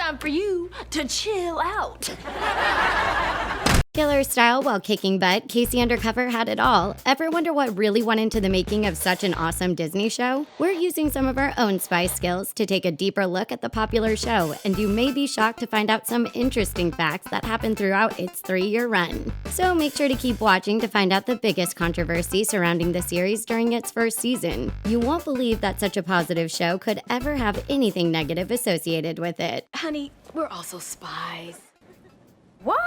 time for you to chill out. Killer style while kicking butt, Casey Undercover had it all. Ever wonder what really went into the making of such an awesome Disney show? We're using some of our own spy skills to take a deeper look at the popular show, and you may be shocked to find out some interesting facts that happened throughout its 3-year run. So make sure to keep watching to find out the biggest controversy surrounding the series during its first season. You won't believe that such a positive show could ever have anything negative associated with it. Honey, we're also spies. What?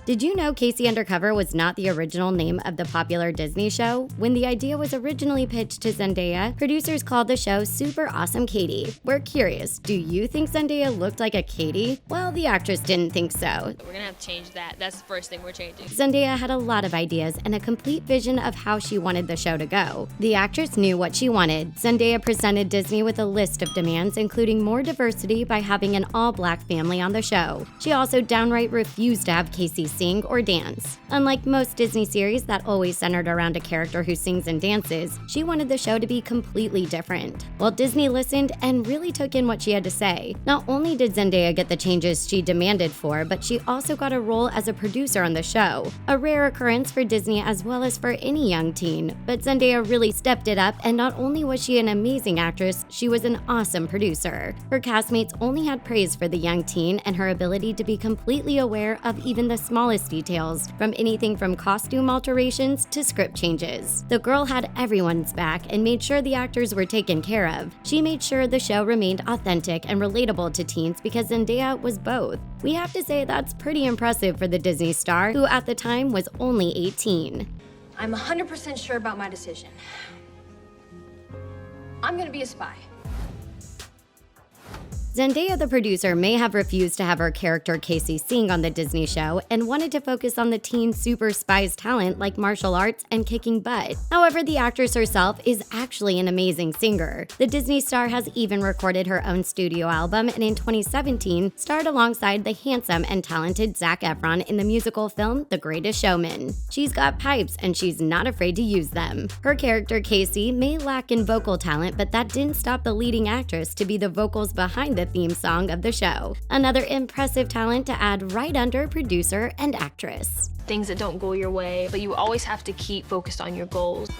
Did you know Casey Undercover was not the original name of the popular Disney show? When the idea was originally pitched to Zendaya, producers called the show Super Awesome Katie. We're curious, do you think Zendaya looked like a Katie? Well, the actress didn't think so. We're gonna have to change that. That's the first thing we're changing. Zendaya had a lot of ideas and a complete vision of how she wanted the show to go. The actress knew what she wanted. Zendaya presented Disney with a list of demands, including more diversity by having an all-black family on the show. She also downright refused to have Casey sing or dance. Unlike most Disney series that always centered around a character who sings and dances, she wanted the show to be completely different. Well, Disney listened and really took in what she had to say. Not only did Zendaya get the changes she demanded for, but she also got a role as a producer on the show, a rare occurrence for Disney as well as for any young teen. But Zendaya really stepped it up, and not only was she an amazing actress, she was an awesome producer. Her castmates only had praise for the young teen and her ability to be completely aware of even the smallest details, from anything from costume alterations to script changes. The girl had everyone's back and made sure the actors were taken care of. She made sure the show remained authentic and relatable to teens because Zendaya was both. We have to say that's pretty impressive for the Disney star, who at the time was only 18. I'm 100% sure about my decision. I'm gonna be a spy. Zendaya, the producer, may have refused to have her character Casey sing on the Disney show and wanted to focus on the teen super spies talent like martial arts and kicking butt. However, the actress herself is actually an amazing singer. The Disney star has even recorded her own studio album and in 2017 starred alongside the handsome and talented Zac Efron in the musical film The Greatest Showman. She's got pipes and she's not afraid to use them. Her character Casey may lack in vocal talent, but that didn't stop the leading actress to be the vocals behind the theme song of the show. Another impressive talent to add right under producer and actress. Things that don't go your way, but you always have to keep focused on your goals.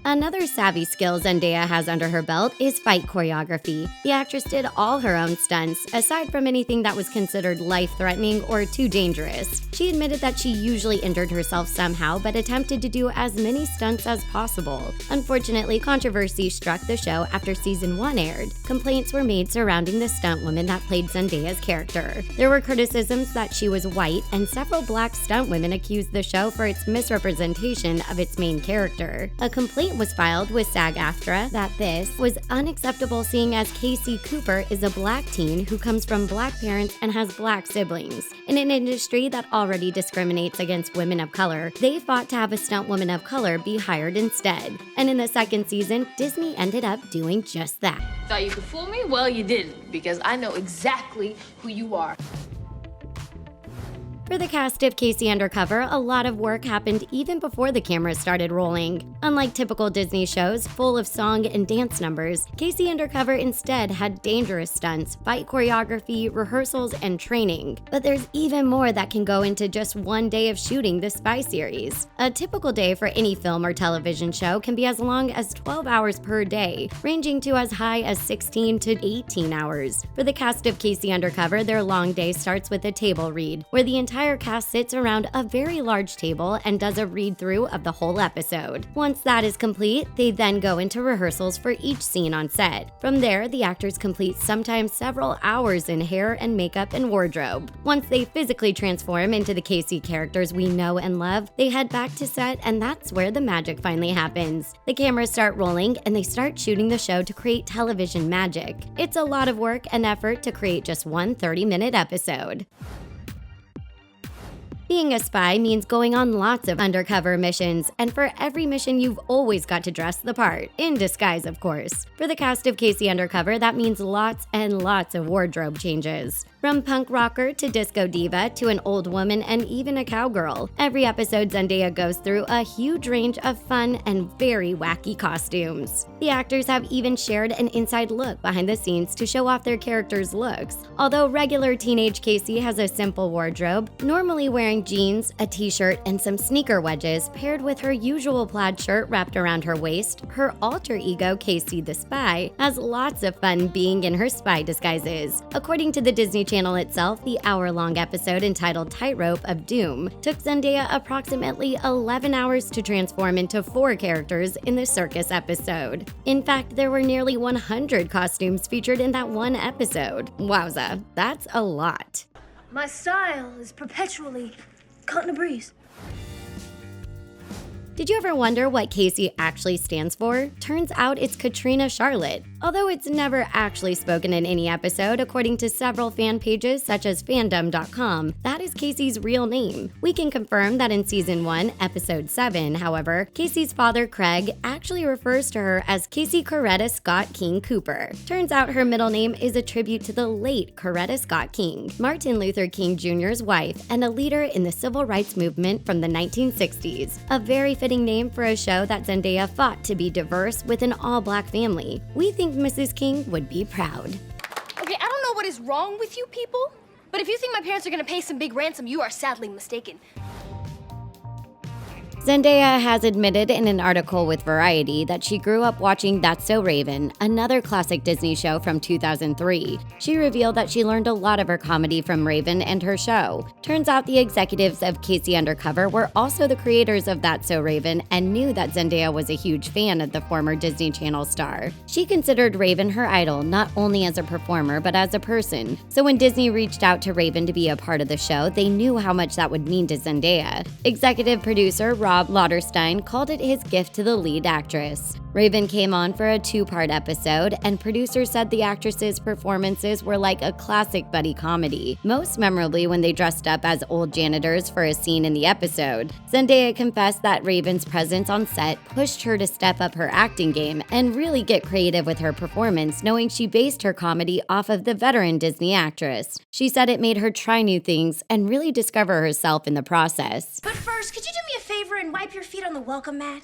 Another savvy skill Zendaya has under her belt is fight choreography. The actress did all her own stunts, aside from anything that was considered life-threatening or too dangerous. She admitted that she usually injured herself somehow, but attempted to do as many stunts as possible. Unfortunately, controversy struck the show after season 1 aired. Complaints were made surrounding the stunt woman that played Zendaya's character. There were criticisms that she was white, and several black stunt women accused the show for its misrepresentation of its main character. A complaint was filed with SAG-AFTRA that this was unacceptable, seeing as Casey Cooper is a black teen who comes from black parents and has black siblings. In an industry that already discriminates against women of color, they fought to have a stunt woman of color be hired instead. And in the second season, Disney ended up doing just that. Thought you could fool me? Well, you didn't, because I know exactly who you are. For the cast of Casey Undercover, a lot of work happened even before the cameras started rolling. Unlike typical Disney shows full of song and dance numbers, Casey Undercover instead had dangerous stunts, fight choreography, rehearsals, and training. But there's even more that can go into just one day of shooting the spy series. A typical day for any film or television show can be as long as 12 hours per day, ranging to as high as 16 to 18 hours. For the cast of Casey Undercover, their long day starts with a table read, where the entire cast sits around a very large table and does a read-through of the whole episode. Once that is complete, they then go into rehearsals for each scene on set. From there, the actors complete sometimes several hours in hair and makeup and wardrobe. Once they physically transform into the Casey characters we know and love, they head back to set, and that's where the magic finally happens. The cameras start rolling and they start shooting the show to create television magic. It's a lot of work and effort to create just one 30-minute episode. Being a spy means going on lots of undercover missions, and for every mission you've always got to dress the part, in disguise of course. For the cast of Casey Undercover, that means lots and lots of wardrobe changes. From punk rocker to disco diva to an old woman and even a cowgirl, every episode Zendaya goes through a huge range of fun and very wacky costumes. The actors have even shared an inside look behind the scenes to show off their characters' looks. Although regular teenage Casey has a simple wardrobe, normally wearing jeans, a t-shirt, and some sneaker wedges paired with her usual plaid shirt wrapped around her waist, her alter ego Casey the Spy has lots of fun being in her spy disguises. According to the Disney Channel itself, the hour-long episode entitled Tightrope of Doom took Zendaya approximately 11 hours to transform into 4 characters in the circus episode. In fact, there were nearly 100 costumes featured in that one episode. Wowza, that's a lot. My style is perpetually caught in a breeze. Did you ever wonder what Casey actually stands for? Turns out it's Katrina Charlotte. Although it's never actually spoken in any episode, according to several fan pages such as fandom.com, that is Casey's real name. We can confirm that in Season 1, Episode 7, however, Casey's father, Craig, actually refers to her as Casey Coretta Scott King Cooper. Turns out her middle name is a tribute to the late Coretta Scott King, Martin Luther King Jr.'s wife and a leader in the civil rights movement from the 1960s. A very fitting name for a show that Zendaya fought to be diverse with an all-black family. We think Mrs. King would be proud. Okay, I don't know what is wrong with you people, but if you think my parents are gonna pay some big ransom, you are sadly mistaken. Zendaya has admitted in an article with Variety that she grew up watching That's So Raven, another classic Disney show from 2003. She revealed that she learned a lot of her comedy from Raven and her show. Turns out the executives of Casey Undercover were also the creators of That's So Raven and knew that Zendaya was a huge fan of the former Disney Channel star. She considered Raven her idol not only as a performer but as a person. So when Disney reached out to Raven to be a part of the show, they knew how much that would mean to Zendaya. Executive producer Rob Lauderstein called it his gift to the lead actress. Raven came on for a 2-part episode, and producers said the actress's performances were like a classic buddy comedy, most memorably when they dressed up as old janitors for a scene in the episode. Zendaya confessed that Raven's presence on set pushed her to step up her acting game and really get creative with her performance, knowing she based her comedy off of the veteran Disney actress. She said it made her try new things and really discover herself in the process. But first, could you do me a favor and wipe your feet on the welcome mat?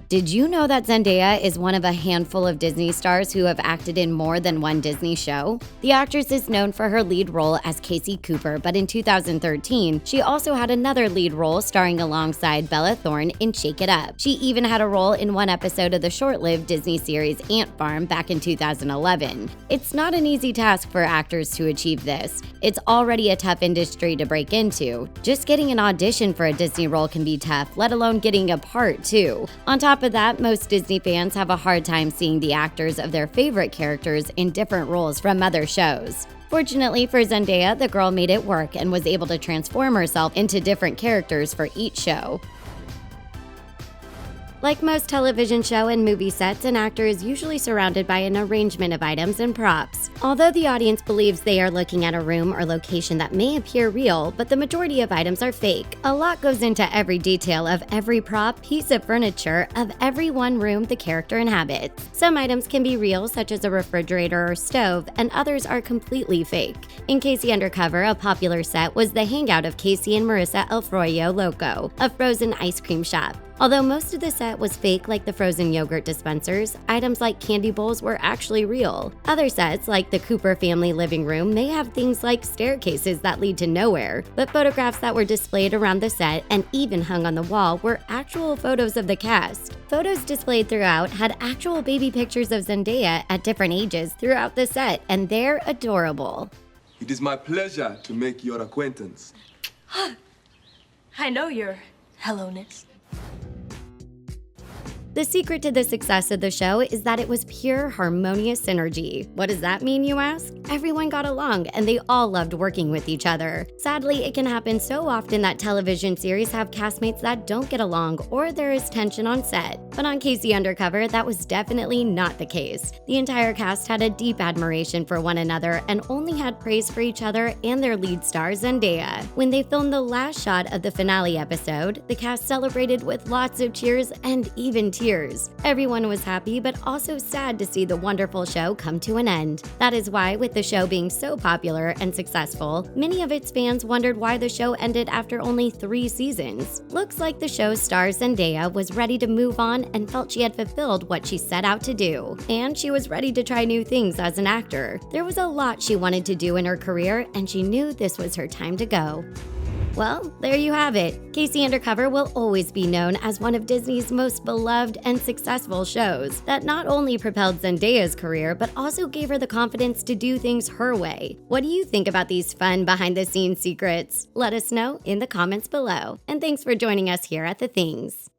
Did you know that Zendaya is one of a handful of Disney stars who have acted in more than one Disney show? The actress is known for her lead role as Casey Cooper, but in 2013, she also had another lead role starring alongside Bella Thorne in Shake It Up. She even had a role in one episode of the short-lived Disney series Ant Farm back in 2011. It's not an easy task for actors to achieve this. It's already a tough industry to break into. Just getting an audition for a Disney role can be tough, let alone getting a part too. On top of that, most Disney fans have a hard time seeing the actors of their favorite characters in different roles from other shows. Fortunately for Zendaya, the girl made it work and was able to transform herself into different characters for each show. Like most television show and movie sets, an actor is usually surrounded by an arrangement of items and props. Although the audience believes they are looking at a room or location that may appear real, but the majority of items are fake. A lot goes into every detail of every prop, piece of furniture, of every one room the character inhabits. Some items can be real, such as a refrigerator or stove, and others are completely fake. In Casey Undercover, a popular set was the hangout of Casey and Marissa El Froyo Loco, a frozen ice cream shop. Although most of the set was fake, like the frozen yogurt dispensers, items like candy bowls were actually real. Other sets, like the Cooper family living room, may have things like staircases that lead to nowhere, but photographs that were displayed around the set and even hung on the wall were actual photos of the cast. Photos displayed throughout had actual baby pictures of Zendaya at different ages throughout the set, and they're adorable. It is my pleasure to make your acquaintance. I know your hello-ness. The secret to the success of the show is that it was pure harmonious synergy. What does that mean, you ask? Everyone got along and they all loved working with each other. Sadly, it can happen so often that television series have castmates that don't get along or there is tension on set. But on Casey Undercover, that was definitely not the case. The entire cast had a deep admiration for one another and only had praise for each other and their lead star, Zendaya. When they filmed the last shot of the finale episode, the cast celebrated with lots of cheers and even tears. Everyone was happy but also sad to see the wonderful show come to an end. That is why, with the show being so popular and successful, many of its fans wondered why the show ended after only 3 seasons. Looks like the show's star Zendaya was ready to move on and felt she had fulfilled what she set out to do. And she was ready to try new things as an actor. There was a lot she wanted to do in her career and she knew this was her time to go. Well, there you have it. Casey Undercover will always be known as one of Disney's most beloved and successful shows that not only propelled Zendaya's career, but also gave her the confidence to do things her way. What do you think about these fun behind-the-scenes secrets? Let us know in the comments below. And thanks for joining us here at The Things.